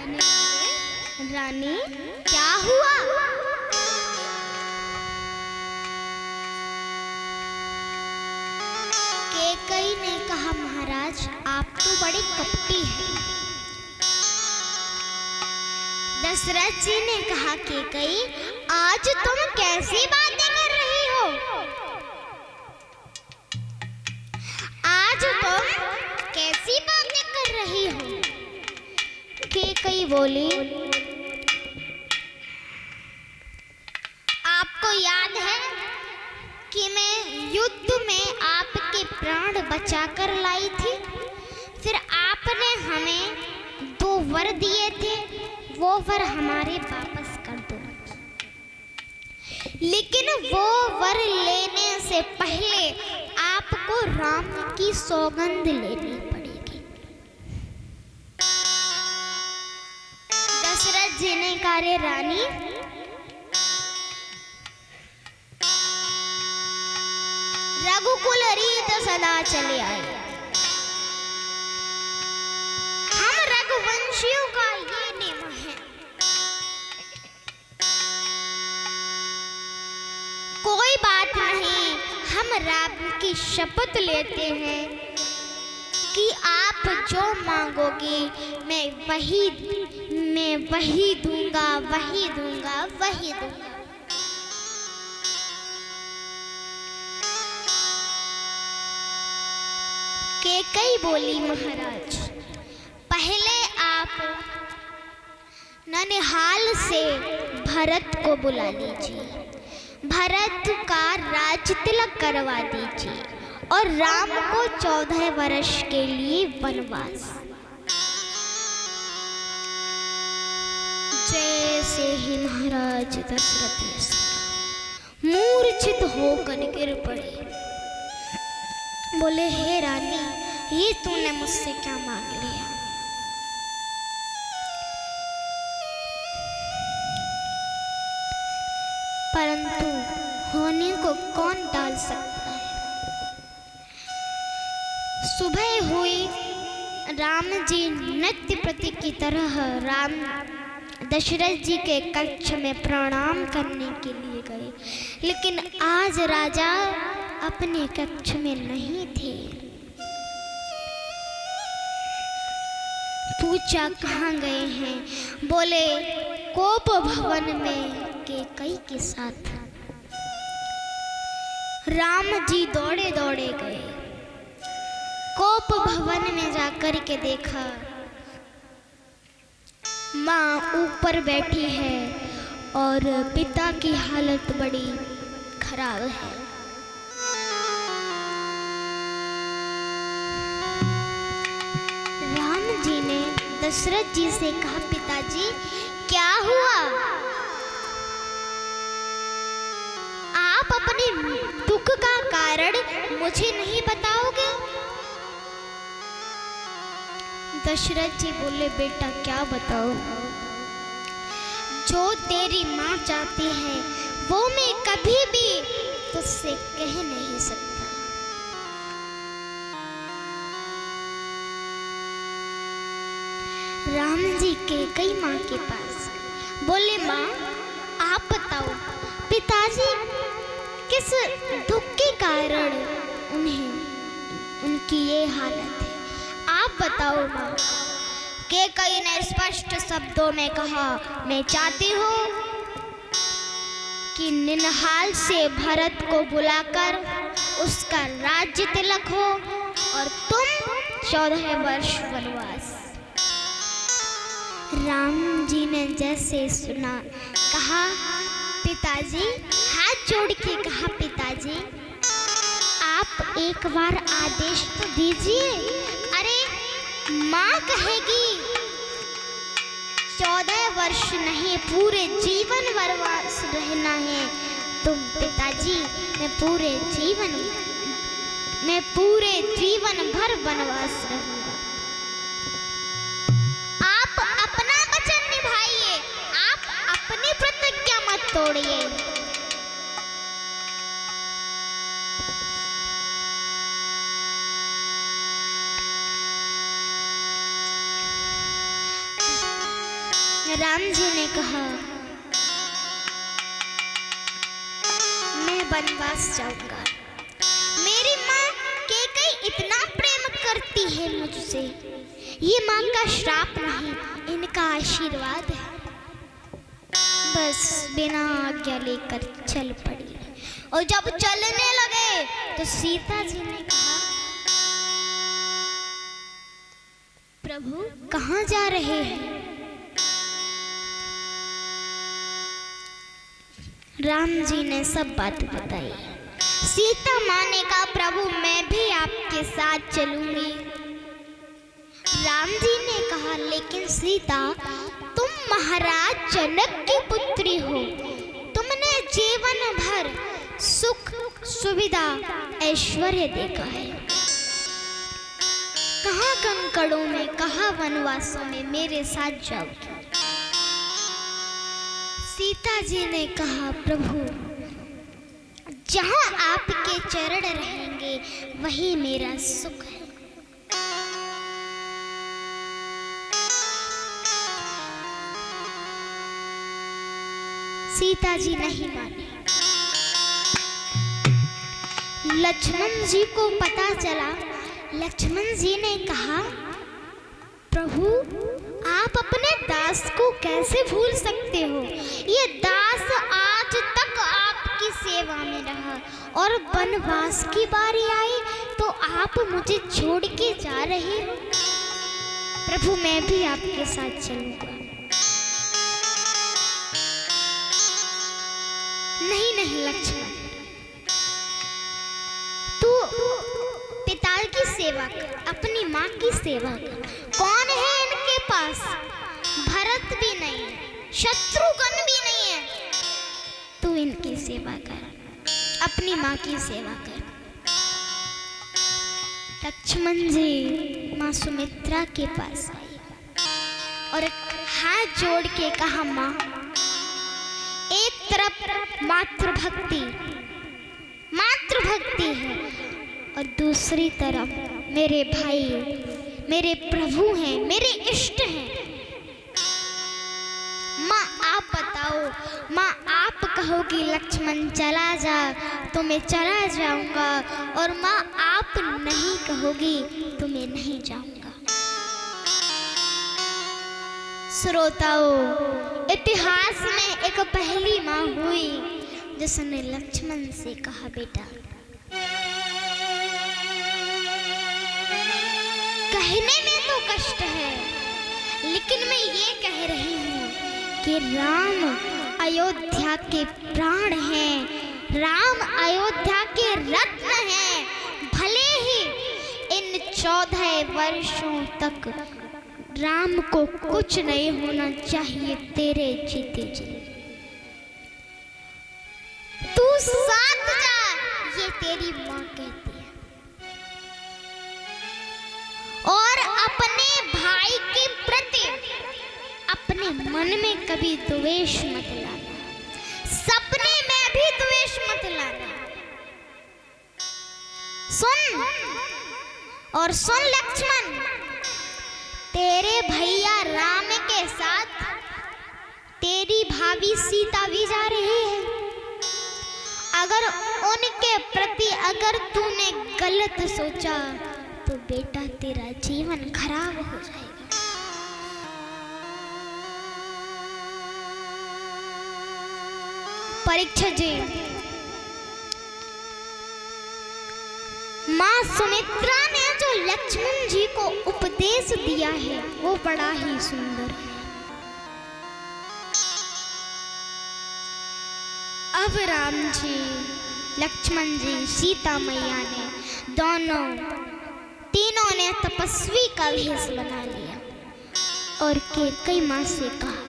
कहने लगे, रानी क्या हुआ? कैकई ने कहा, महाराज आप तो बड़े कपटी हैं। दशरथ जी ने कहा, कैकई आज तुम कैसी बातें कर रही हो? आज तुम कैसी बातें कर रही हो? कैकई बोली, आपको याद है कि मैं युद्ध में आपके प्राण बचाकर लाई थी? फिर आपने हमें 2 वर दिए थे, वो वर हमारे वापस कर दो। लेकिन वो वर लेने से पहले आपको राम की सौगंध लेनी पड़ेगी। दशरथ जी ने कहा, रे रानी रघुकुल रीत सदा चले आए। हम रघुवंशियों का ये नियम है, कोई बात नहीं, हम राम की शपथ लेते हैं कि आप जो मांगोगे मैं वही दूंगा, वही दूंगा, वही दूंगा। कैकई बोली, महाराज पहले आप ननिहाल से भरत को बुला लीजिए, भरत का राज तिलक करवा दीजिए और राम को 14 वर्ष के लिए वनवास। जैसे ही महाराज दशरथ ने सुना, मूर्छित होकर गिर पड़े। बोले, हे रानी ये तूने मुझसे क्या मांग लिया? परंतु होने को कौन टाल सकता है? सुबह हुई, राम जी नित्य प्रति की तरह राम दशरथ जी के कक्ष में प्रणाम करने के लिए गए, लेकिन आज राजा अपने कक्ष में नहीं थे। पूछा, कहाँ गए हैं? बोले, कोप भवन में कैकई के साथ। राम जी दौड़े दौड़े गए, कोप भवन में जाकर के देखा माँ ऊपर बैठी है और पिता की हालत बड़ी खराब है। राम जी ने दशरथ जी से कहा, पिताजी क्या हुआ? आप अपने दुख का कारण मुझे नहीं बताओगे? दशरथ जी बोले, बेटा क्या बताओ? जो तेरी माँ चाहती है वो मैं कभी भी तुझसे कह नहीं सकता। राम जी कैकई माँ के पास बोले, माँ आप बताओ पिताजी किस दुख के कारण उनकी ये हालत है, आप बताओ माँ। कैकई ने स्पष्ट शब्दों में कहा, मैं चाहती हूँ कि निनहाल से भरत को बुलाकर उसका राज्य तिलक हो और तुम 14 वर्ष वनवास। राम जी ने जैसे सुना, कहा, पिताजी, हाथ जोड़ के कहा, पिताजी आप एक बार आदेश तो दीजिए। अरे माँ कहेगी 14 वर्ष नहीं पूरे जीवन वनवास रहना है, तुम पिताजी मैं पूरे जीवन भर वनवास रहूंगा। आप अपना वचन निभाइए, आप अपनी प्रतिज्ञा मत तोड़िए। राम जी ने कहा, मैं वनवास जाऊंगा। मेरी माँ कैकेयी इतना प्रेम करती है मुझसे। ये माँ का श्राप नहीं, इनका आशीर्वाद है। बस बिना आज्ञा लेकर चल पड़ी। और जब चलने लगे तो सीता जी ने कहा, प्रभु कहाँ जा रहे हैं? राम जी ने सब बात बताई। सीता माँ ने कहा, प्रभु मैं भी आपके साथ चलूंगी। राम जी ने कहा, लेकिन सीता तुम महाराज जनक की पुत्री हो, तुमने जीवन भर सुख सुविधा ऐश्वर्य देखा है। कहाँ कंकड़ों में, कहाँ वनवासों में मेरे साथ जाओगी? सीता जी ने कहा, प्रभु जहाँ आपके चरण रहेंगे वही मेरा सुख है। सीता जी नहीं मानी। लक्ष्मण जी को पता चला। लक्ष्मण जी ने कहा, प्रभु आप अपने दास को कैसे भूल सकते हो? ये दास आज तक आपकी सेवा में रहा और वनवास की बारी आई तो आप मुझे छोड़ के जा रहे हो। प्रभु मैं भी आपके साथ चलूंगा। नहीं नहीं लक्ष्मण, तू पिता की सेवा कर, अपनी माँ की सेवा कर। कौन है इनके पास? भरत भी नहीं है, शत्रुघ्न भी नहीं है। तू इनकी सेवा कर, अपनी माँ की सेवा कर। लक्ष्मण जी माँ सुमित्रा के पास आई और हाथ जोड़ के कहा, माँ एक तरफ मातृभक्ति है और दूसरी तरफ मेरे भाई, मेरे प्रभु हैं, मेरे इष्ट हैं। माँ आप बताओ, माँ आप कहोगी लक्ष्मण चला जा तो मैं चला जाऊंगा, और माँ आप नहीं कहोगी तो मैं नहीं जाऊंगा। श्रोताओं, इतिहास में एक पहली माँ हुई जिसने लक्ष्मण से कहा, बेटा कहने में तो कष्ट है, लेकिन मैं ये कह रही हूँ कि राम अयोध्या के प्राण हैं, राम अयोध्या के रत्न हैं। भले ही इन 14 वर्षों तक राम को कुछ नहीं होना चाहिए तेरे जीते जी। तू साथ जा, ये तेरी माँ कहती है। और अपने भाई के प्रति अपने मन में कभी द्वेष मत लाना, सपने में भी द्वेष मत लाना। सुन और सुन लक्ष्मण, तेरे भैया राम के साथ तेरी भाभी सीता भी जा रही है। अगर उनके प्रति अगर तूने गलत सोचा तो बेटा तेरा जीवन खराब हो जाएगा। परीक्षित जी, माँ सुमित्रा ने जो लक्ष्मण जी को उपदेश दिया है वो बड़ा ही सुंदर है। अब राम जी, लक्ष्मण जी, सीता मैया ने तीनों ने तपस्वी का भेष बना लिया और कैकेयी माँ से कहा,